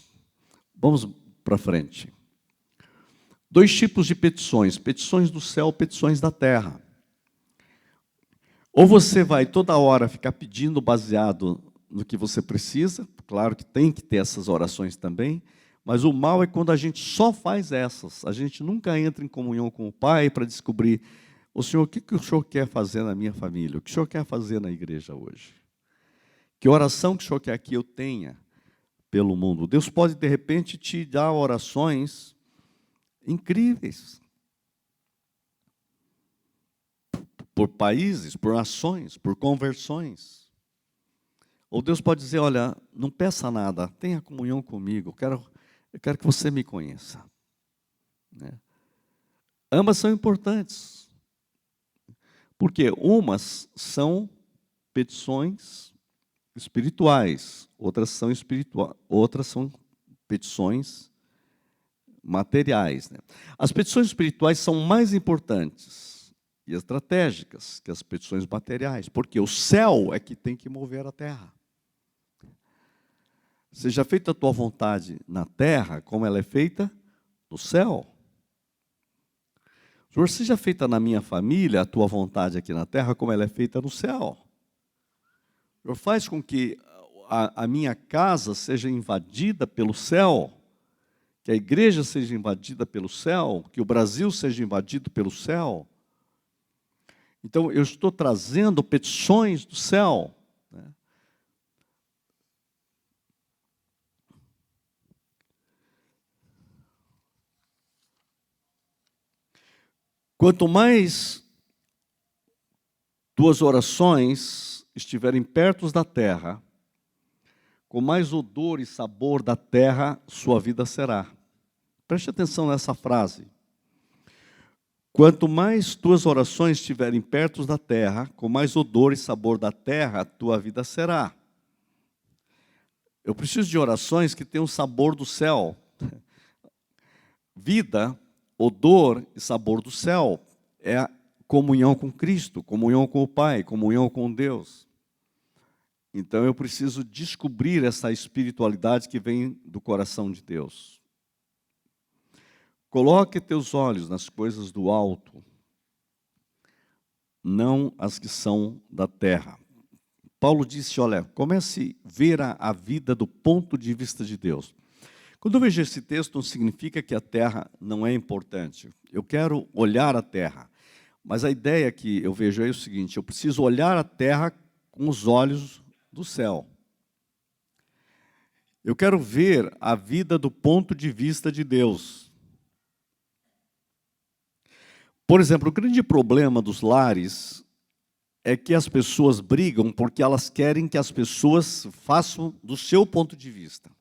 Vamos para frente. 2 tipos de petições: petições do céu, petições da terra. Ou você vai toda hora ficar pedindo baseado no que você precisa, claro que tem que ter essas orações também, mas o mal é quando a gente só faz essas, a gente nunca entra em comunhão com o Pai para descobrir: o Senhor, o que o Senhor quer fazer na minha família? O que o Senhor quer fazer na igreja hoje? Que oração que o Senhor quer que eu tenha pelo mundo? Deus pode, de repente, te dar orações incríveis. Por países, por nações, por conversões. Ou Deus pode dizer: olha, não peça nada, tenha comunhão comigo, eu quero que você me conheça. Né? Ambas são importantes. Porque umas são petições espirituais, outras são petições materiais. Né? As petições espirituais são mais importantes e estratégicas que as petições materiais, porque o céu é que tem que mover a terra. Seja feita a tua vontade na terra, como ela é feita no céu. Senhor, seja feita na minha família a tua vontade aqui na terra, como ela é feita no céu. Senhor, faz com que a minha casa seja invadida pelo céu, que a igreja seja invadida pelo céu, que o Brasil seja invadido pelo céu. Então, eu estou trazendo petições do céu. Né? Quanto mais tuas orações estiverem perto da terra, com mais odor e sabor da terra sua vida será. Preste atenção nessa frase. Quanto mais tuas orações estiverem perto da terra, com mais odor e sabor da terra tua vida será. Eu preciso de orações que tenham sabor do céu. Vida, odor e sabor do céu é a comunhão com Cristo, comunhão com o Pai, comunhão com Deus. Então eu preciso descobrir essa espiritualidade que vem do coração de Deus. Coloque teus olhos nas coisas do alto, não as que são da terra. Paulo disse, olha, comece a ver a vida do ponto de vista de Deus. Quando eu vejo esse texto, não significa que a terra não é importante. Eu quero olhar a terra. Mas a ideia que eu vejo é o seguinte: eu preciso olhar a terra com os olhos do céu. Eu quero ver a vida do ponto de vista de Deus. Por exemplo, o grande problema dos lares é que as pessoas brigam porque elas querem que as pessoas façam do seu ponto de vista.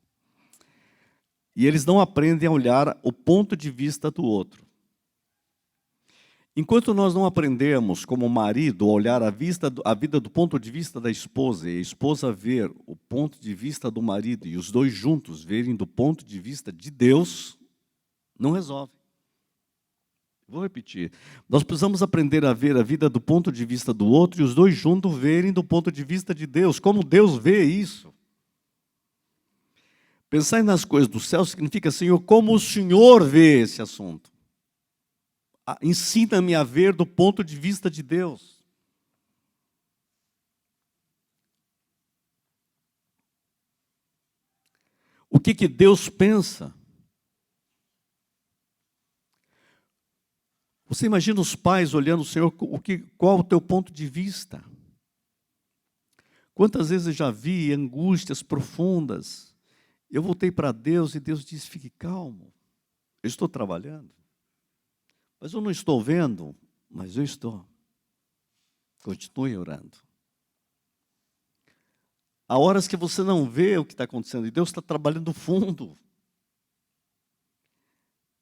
E eles não aprendem a olhar o ponto de vista do outro. Enquanto nós não aprendemos, como marido, a olhar a vida do ponto de vista da esposa, e a esposa ver o ponto de vista do marido, e os dois juntos verem do ponto de vista de Deus, não resolve. Vou repetir. Nós precisamos aprender a ver a vida do ponto de vista do outro, e os dois juntos verem do ponto de vista de Deus. Como Deus vê isso? Pensar nas coisas do céu significa, Senhor, como o Senhor vê esse assunto. Ensina-me a ver do ponto de vista de Deus. O que Deus pensa? Você imagina os pais olhando o Senhor, qual o teu ponto de vista? Quantas vezes eu já vi angústias profundas. Eu voltei para Deus e Deus disse, fique calmo. Eu estou trabalhando. Mas eu não estou vendo, mas eu estou. Continue orando. Há horas que você não vê o que está acontecendo, e Deus está trabalhando fundo.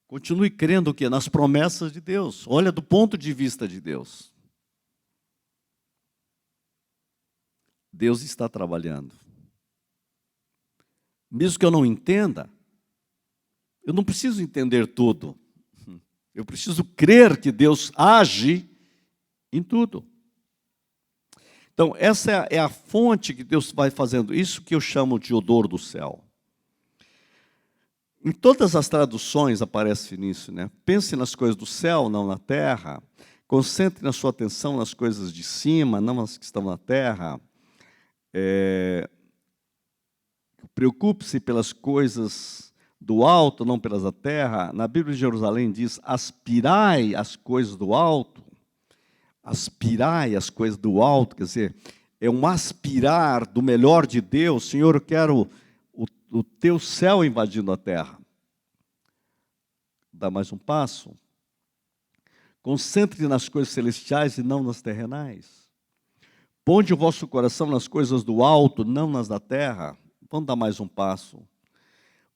Continue crendo o quê? Nas promessas de Deus. Olha do ponto de vista de Deus. Deus está trabalhando. Mesmo que eu não entenda, eu não preciso entender tudo. Eu preciso crer que Deus age em tudo. Então, essa é a fonte que Deus vai fazendo. Isso que eu chamo de odor do céu. Em todas as traduções aparece nisso, né? Pense nas coisas do céu, não na terra. Concentre na sua atenção nas coisas de cima, não nas que estão na terra. Preocupe-se pelas coisas do alto, não pelas da terra. Na Bíblia de Jerusalém diz, aspirai as coisas do alto. Aspirai as coisas do alto, quer dizer, é um aspirar do melhor de Deus. Senhor, eu quero o teu céu invadindo a terra. Dá mais um passo. Concentre nas coisas celestiais e não nas terrenais. Ponde o vosso coração nas coisas do alto, não nas da terra. Vamos dar mais um passo.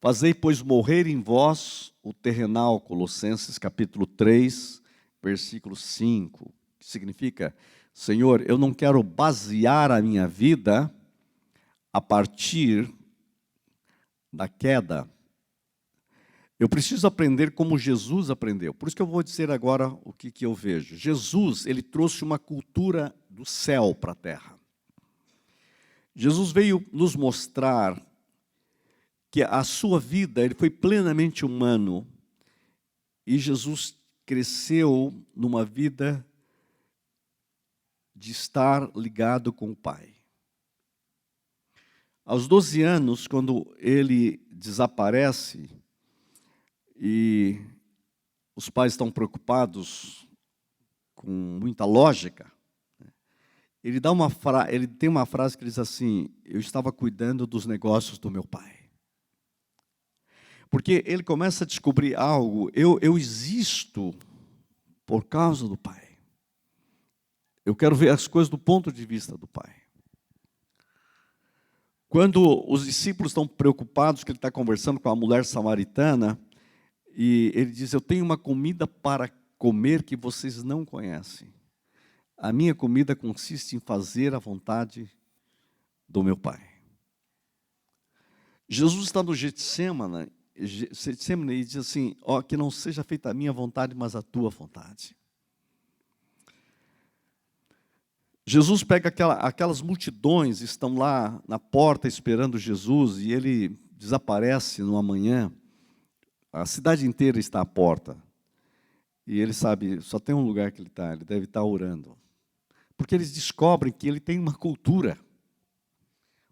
Fazei, pois, morrer em vós o terrenal, Colossenses capítulo 3, versículo 5. Que significa, Senhor, eu não quero basear a minha vida a partir da queda. Eu preciso aprender como Jesus aprendeu. Por isso que eu vou dizer agora o que eu vejo. Jesus, ele trouxe uma cultura do céu para a terra. Jesus veio nos mostrar que a sua vida, ele foi plenamente humano. E Jesus cresceu numa vida de estar ligado com o Pai. Aos 12 anos, quando ele desaparece, e os pais estão preocupados com muita lógica, ele tem uma frase que diz assim, eu estava cuidando dos negócios do meu pai. Porque ele começa a descobrir algo, eu existo por causa do Pai. Eu quero ver as coisas do ponto de vista do Pai. Quando os discípulos estão preocupados, que ele está conversando com a mulher samaritana, e ele diz, eu tenho uma comida para comer que vocês não conhecem. A minha comida consiste em fazer a vontade do meu Pai. Jesus está no Getsemane e diz assim, ó, que não seja feita a minha vontade, mas a tua vontade. Jesus pega aquelas multidões, estão lá na porta esperando Jesus, e ele desaparece numa manhã, a cidade inteira está à porta, e ele sabe, só tem um lugar que ele deve estar orando, porque eles descobrem que ele tem uma cultura.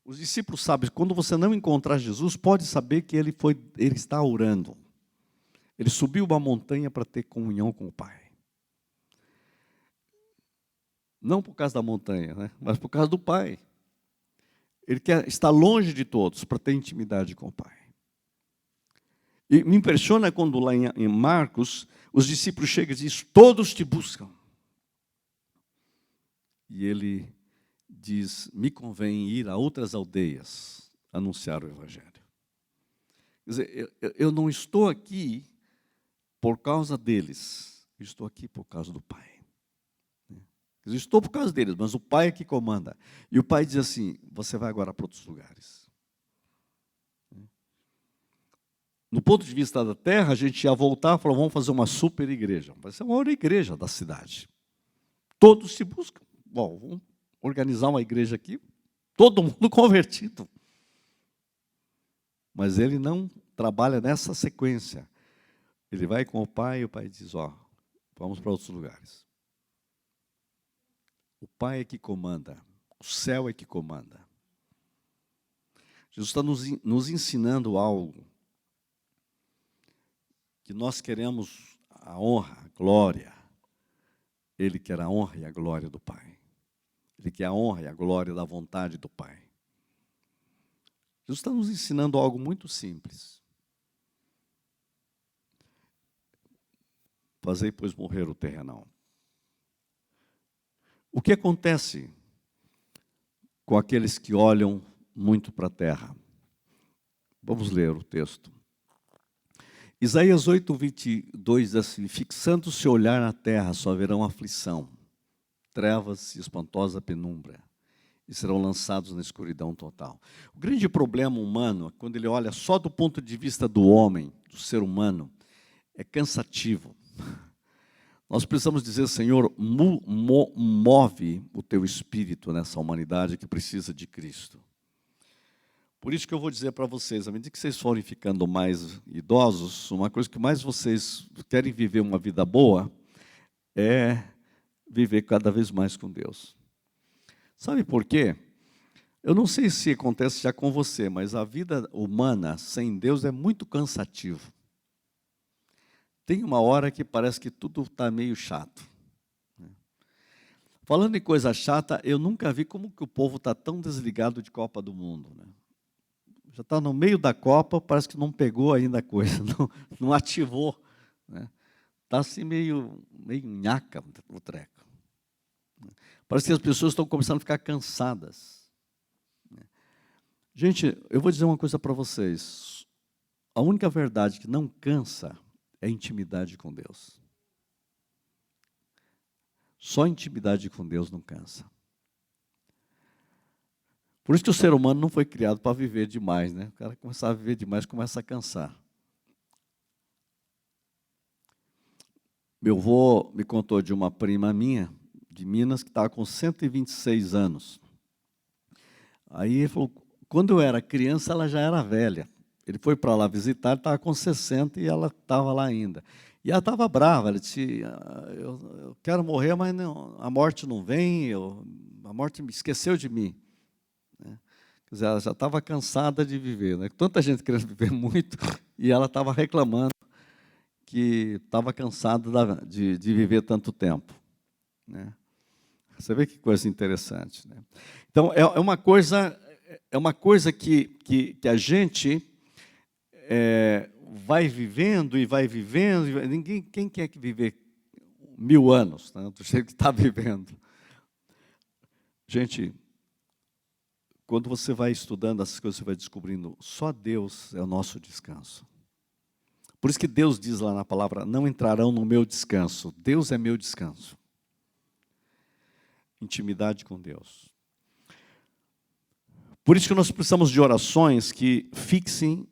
Os discípulos sabem, quando você não encontrar Jesus, pode saber que ele está orando. Ele subiu uma montanha para ter comunhão com o Pai. Não por causa da montanha, né? Mas por causa do Pai. Ele quer estar longe de todos para ter intimidade com o Pai. E me impressiona quando lá em Marcos, os discípulos chegam e dizem, todos te buscam. E ele diz, me convém ir a outras aldeias anunciar o Evangelho. Quer dizer, eu não estou aqui por causa deles, eu estou aqui por causa do Pai. Eu estou por causa deles, mas o Pai é que comanda. E o Pai diz assim, você vai agora para outros lugares. No ponto de vista da terra, a gente ia voltar e falou, vamos fazer uma super igreja. Vai ser a maior igreja da cidade. Todos se buscam. Bom, vamos organizar uma igreja aqui, todo mundo convertido. Mas ele não trabalha nessa sequência. Ele vai com o Pai e o Pai diz, ó, vamos para outros lugares. O Pai é que comanda, o céu é que comanda. Jesus está nos ensinando algo, que nós queremos a honra, a glória. Ele quer a honra e a glória do Pai. Ele quer a honra e a glória da vontade do Pai. Jesus está nos ensinando algo muito simples. Fazei, pois, morrer o terrenal. O que acontece com aqueles que olham muito para a terra? Vamos ler o texto. Isaías 8:22 diz assim: fixando seu olhar na terra, só haverão aflição, trevas e espantosa penumbra, e serão lançados na escuridão total. O grande problema humano, quando ele olha só do ponto de vista do homem, do ser humano, é cansativo. Nós precisamos dizer: Senhor, move o teu espírito nessa humanidade que precisa de Cristo. Por isso que eu vou dizer para vocês, à medida que vocês forem ficando mais idosos, uma coisa que mais vocês querem viver uma vida boa é viver cada vez mais com Deus. Sabe por quê? Eu não sei se acontece já com você, mas a vida humana sem Deus é muito cansativo. Tem uma hora que parece que tudo está meio chato. Falando em coisa chata, eu nunca vi como que o povo está tão desligado de Copa do Mundo, né? Já está no meio da Copa, parece que não pegou ainda a coisa, não ativou. Está assim meio nhaca o treco. Parece que as pessoas estão começando a ficar cansadas. Gente, eu vou dizer uma coisa para vocês. A única verdade que não cansa é a intimidade com Deus. Só intimidade com Deus não cansa. Por isso que o ser humano não foi criado para viver demais, né? O cara começar a viver demais, começa a cansar. Meu avô me contou de uma prima minha, de Minas, que estava com 126 anos. Aí ele falou, quando eu era criança, ela já era velha. Ele foi para lá visitar, estava com 60 e ela estava lá ainda. E ela estava brava, ela disse, eu quero morrer, mas não, a morte não vem, a morte me esqueceu de mim. Quer dizer, ela já estava cansada de viver, né? Tanta gente querendo viver muito, e ela estava reclamando que estava cansada de viver tanto tempo. Né? Você vê que coisa interessante. Né? Então, é uma coisa que a gente vai vivendo e vai vivendo. Quem quer viver 1000 anos, né? Do jeito que está vivendo? Gente, quando você vai estudando essas coisas, você vai descobrindo, só Deus é o nosso descanso. Por isso que Deus diz lá na palavra, não entrarão no meu descanso. Deus é meu descanso. Intimidade com Deus. Por isso que nós precisamos de orações que fixem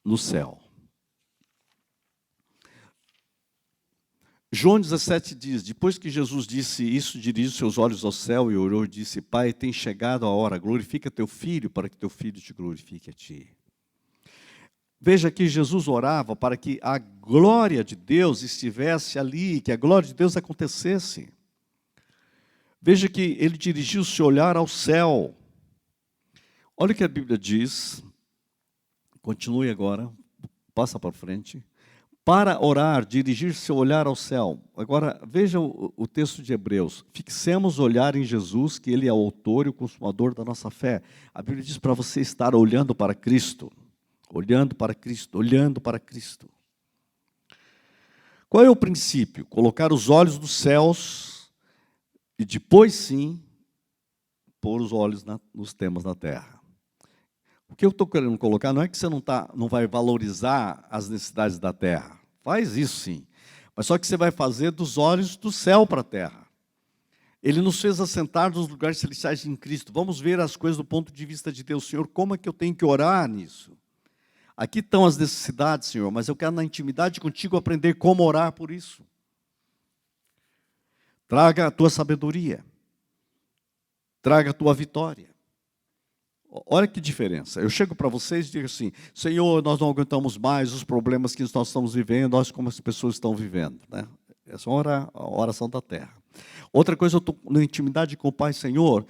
no céu. João 17 diz, depois que Jesus disse isso, dirigiu seus olhos ao céu e orou e disse, Pai, tem chegado a hora, glorifica teu filho, para que teu filho te glorifique a ti. Veja que Jesus orava para que a glória de Deus estivesse ali, que a glória de Deus acontecesse. Veja que ele dirigiu seu olhar ao céu. Olha o que a Bíblia diz, continue agora, passa para frente. Para orar, dirigir seu olhar ao céu. Agora, veja o texto de Hebreus. Fixemos o olhar em Jesus, que Ele é o autor e o consumador da nossa fé. A Bíblia diz para você estar olhando para Cristo. Olhando para Cristo, olhando para Cristo. Qual é o princípio? Colocar os olhos nos céus e depois sim, pôr os olhos nos temas da terra. O que eu estou querendo colocar não é que você não vai valorizar as necessidades da terra. Faz isso sim. Mas só que você vai fazer dos olhos do céu para a terra. Ele nos fez assentar nos lugares celestiais em Cristo. Vamos ver as coisas do ponto de vista de Deus. Senhor, como é que eu tenho que orar nisso? Aqui estão as necessidades, Senhor, mas eu quero na intimidade contigo aprender como orar por isso. Traga a tua sabedoria. Traga a tua vitória. Olha que diferença. Eu chego para vocês e digo assim, Senhor, nós não aguentamos mais os problemas que nós estamos vivendo, nós como as pessoas estão vivendo. Né? Essa é a oração da terra. Outra coisa, eu estou na intimidade com o Pai, Senhor,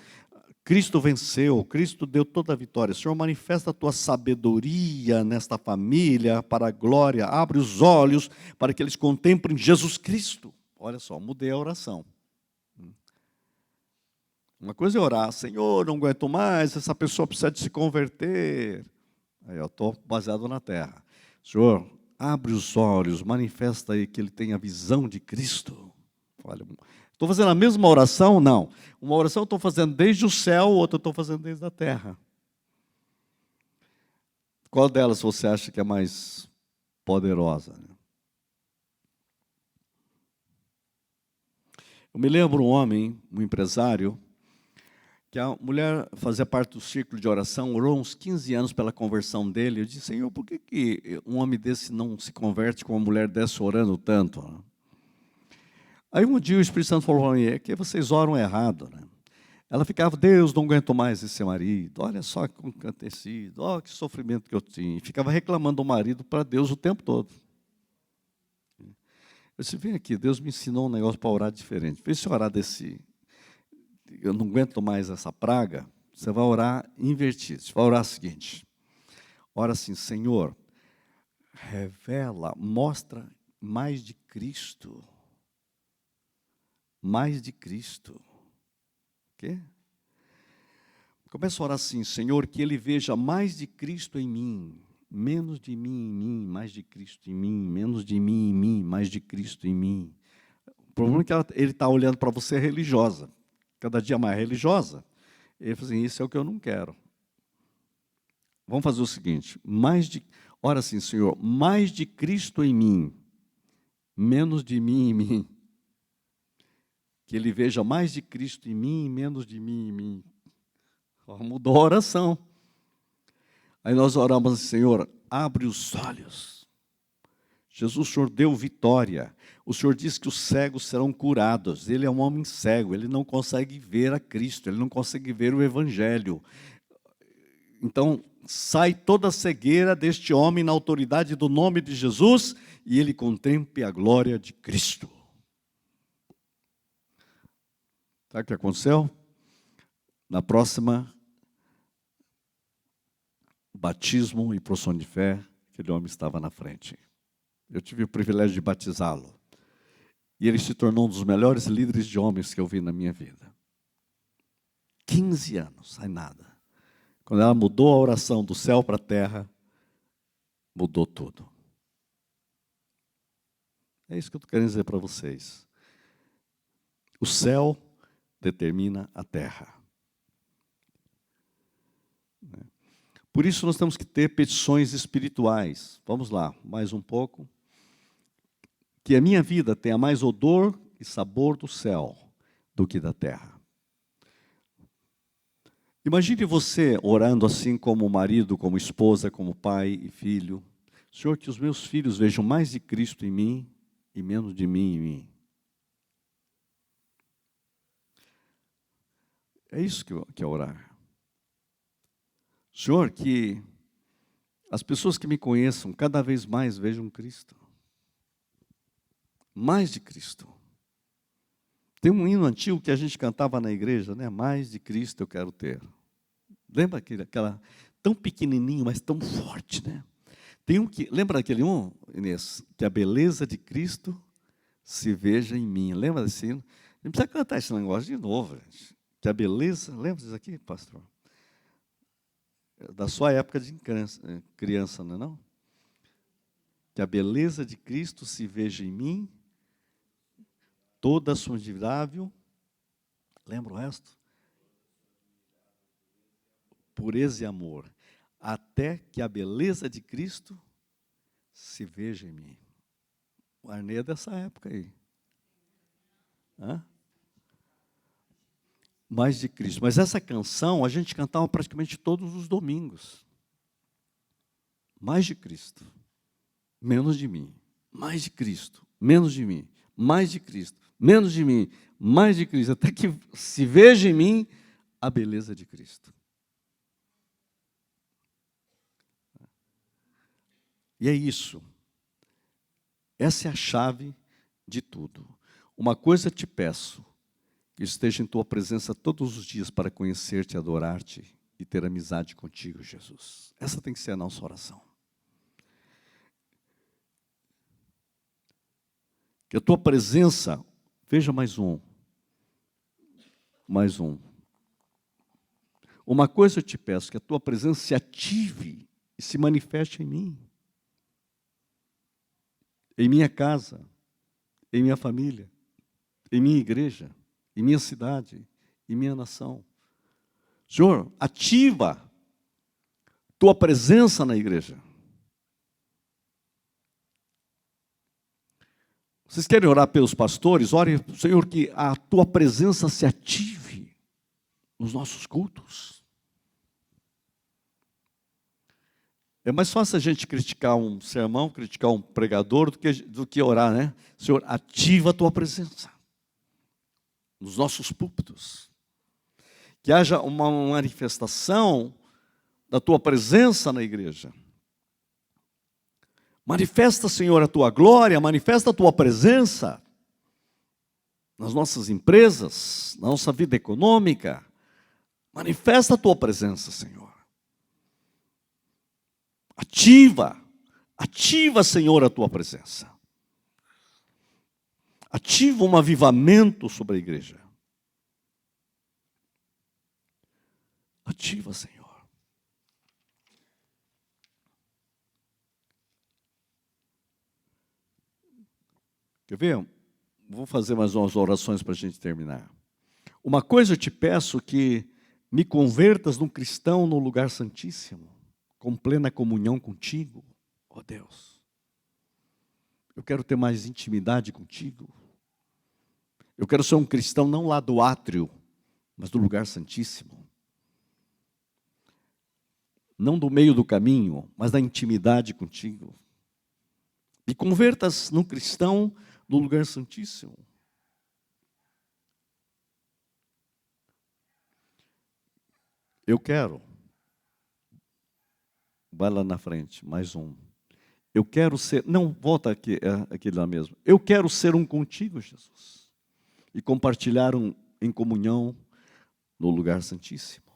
Cristo venceu, Cristo deu toda a vitória. Senhor, manifesta a tua sabedoria nesta família, para a glória, abre os olhos para que eles contemplem Jesus Cristo. Olha só, mudei a oração. Uma coisa é orar, Senhor, não aguento mais, essa pessoa precisa de se converter. Aí eu estou baseado na terra. Senhor, abre os olhos, manifesta aí que ele tenha a visão de Cristo. Olha, estou fazendo a mesma oração? Não. Uma oração eu estou fazendo desde o céu, outra eu estou fazendo desde a terra. Qual delas você acha que é mais poderosa? Eu me lembro um homem, um empresário, que a mulher fazia parte do círculo de oração, orou uns 15 anos pela conversão dele. Eu disse, Senhor, por que um homem desse não se converte com uma mulher dessa orando tanto? Aí um dia o Espírito Santo falou para mim, é que vocês oram errado, né? Ela ficava, Deus, não aguento mais esse marido, olha só que acontecido, olha que sofrimento que eu tinha. E ficava reclamando do marido para Deus o tempo todo. Eu disse, vem aqui, Deus me ensinou um negócio para orar diferente. Vê se orar desse... Eu não aguento mais essa praga, você vai orar invertido. Você vai orar o seguinte, ora assim, Senhor, revela, mostra mais de Cristo. Mais de Cristo. O quê? Começa a orar assim, Senhor, que ele veja mais de Cristo em mim, menos de mim em mim, mais de Cristo em mim, menos de mim em mim, mais de Cristo em mim. O problema é que ele está olhando para você religiosa, cada dia mais religiosa. Ele fala assim, isso é o que eu não quero. Vamos fazer o seguinte, ora assim, Senhor, mais de Cristo em mim, menos de mim em mim. Que ele veja mais de Cristo em mim e menos de mim em mim. Mudou a oração. Aí nós oramos assim, Senhor, abre os olhos. Jesus, o Senhor deu vitória. O Senhor disse que os cegos serão curados. Ele é um homem cego, ele não consegue ver a Cristo, ele não consegue ver o Evangelho. Então, sai toda a cegueira deste homem na autoridade do nome de Jesus e ele contemple a glória de Cristo. Sabe o que aconteceu? Na próxima, batismo e profissão de fé, aquele homem estava na frente. Eu tive o privilégio de batizá-lo. E ele se tornou um dos melhores líderes de homens que eu vi na minha vida. 15 anos, sai nada. Quando ela mudou a oração do céu para a terra, mudou tudo. É isso que eu estou querendo dizer para vocês. O céu determina a terra. Por isso nós temos que ter petições espirituais. Vamos lá, mais um pouco. Que a minha vida tenha mais odor e sabor do céu do que da terra. Imagine você orando assim como marido, como esposa, como pai e filho. Senhor, que os meus filhos vejam mais de Cristo em mim e menos de mim em mim. É isso que é orar. Senhor, que as pessoas que me conheçam cada vez mais vejam Cristo. Mais de Cristo. Tem um hino antigo que a gente cantava na igreja, né? Mais de Cristo eu quero ter. Lembra aquela tão pequenininho, mas tão forte, né? Lembra daquele Inês? Que a beleza de Cristo se veja em mim. Lembra desse hino? Não precisa cantar esse negócio de novo, gente. Que a beleza, lembra disso aqui, pastor? Da sua época de criança, não é não? Que a beleza de Cristo se veja em mim, toda a sua admirável, lembra o resto? Pureza e amor, até que a beleza de Cristo se veja em mim. O Arnê é dessa época aí. Hã? Mais de Cristo. Mas essa canção a gente cantava praticamente todos os domingos. Mais de Cristo, menos de mim. Mais de Cristo, menos de mim. Mais de Cristo, menos de mim. Mais de Cristo, até que se veja em mim a beleza de Cristo. E é isso. Essa é a chave de tudo. Uma coisa te peço, que esteja em tua presença todos os dias para conhecer-te, adorar-te e ter amizade contigo, Jesus. Essa tem que ser a nossa oração. Que a tua presença, veja mais um. Uma coisa eu te peço, que a tua presença se ative e se manifeste em mim. Em minha casa, em minha família, em minha igreja, em minha cidade, em minha nação. Senhor, ativa tua presença na igreja. Vocês querem orar pelos pastores? Ore, Senhor, que a tua presença se ative nos nossos cultos. É mais fácil a gente criticar um sermão, criticar um pregador, do que orar, né? Senhor, ativa a tua presença nos nossos púlpitos. Que haja uma manifestação da tua presença na igreja. Manifesta, Senhor, a tua glória, manifesta a tua presença nas nossas empresas, na nossa vida econômica. Manifesta a tua presença, Senhor. Ativa, Senhor, a tua presença. Ativa um avivamento sobre a igreja. Ativa, Senhor. Quer ver? Vou fazer mais umas orações para a gente terminar. Uma coisa eu te peço, que me convertas num cristão no lugar santíssimo, com plena comunhão contigo, ó Deus. Eu quero ter mais intimidade contigo. Eu quero ser um cristão não lá do átrio, mas do lugar santíssimo. Não do meio do caminho, mas da intimidade contigo. Me convertas num cristão no lugar santíssimo. Eu quero. Vai lá na frente, mais um. Eu quero ser, não, volta aqui, aqui lá mesmo. Eu quero ser um contigo, Jesus. E compartilhar em comunhão no lugar santíssimo.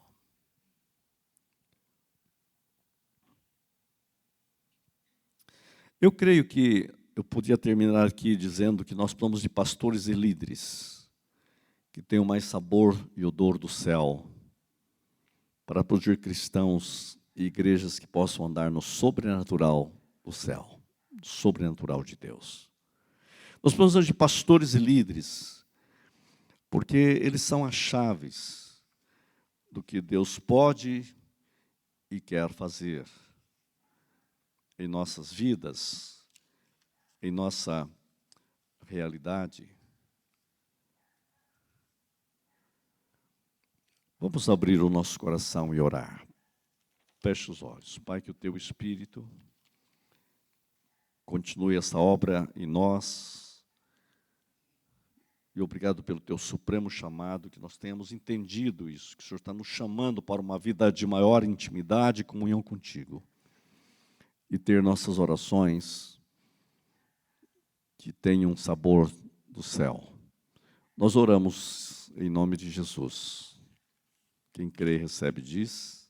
Eu creio que eu podia terminar aqui dizendo que nós precisamos de pastores e líderes que tenham mais sabor e odor do céu, para produzir cristãos e igrejas que possam andar no sobrenatural do céu, no sobrenatural de Deus. Nós precisamos de pastores e líderes, porque eles são as chaves do que Deus pode e quer fazer em nossas vidas, em nossa realidade. Vamos abrir o nosso coração e orar. Feche os olhos. Pai, que o teu Espírito continue essa obra em nós. E obrigado pelo teu supremo chamado, que nós tenhamos entendido isso, que o Senhor está nos chamando para uma vida de maior intimidade e comunhão contigo. E ter nossas orações que tenham sabor do céu. Nós oramos em nome de Jesus. Quem crê, recebe, diz.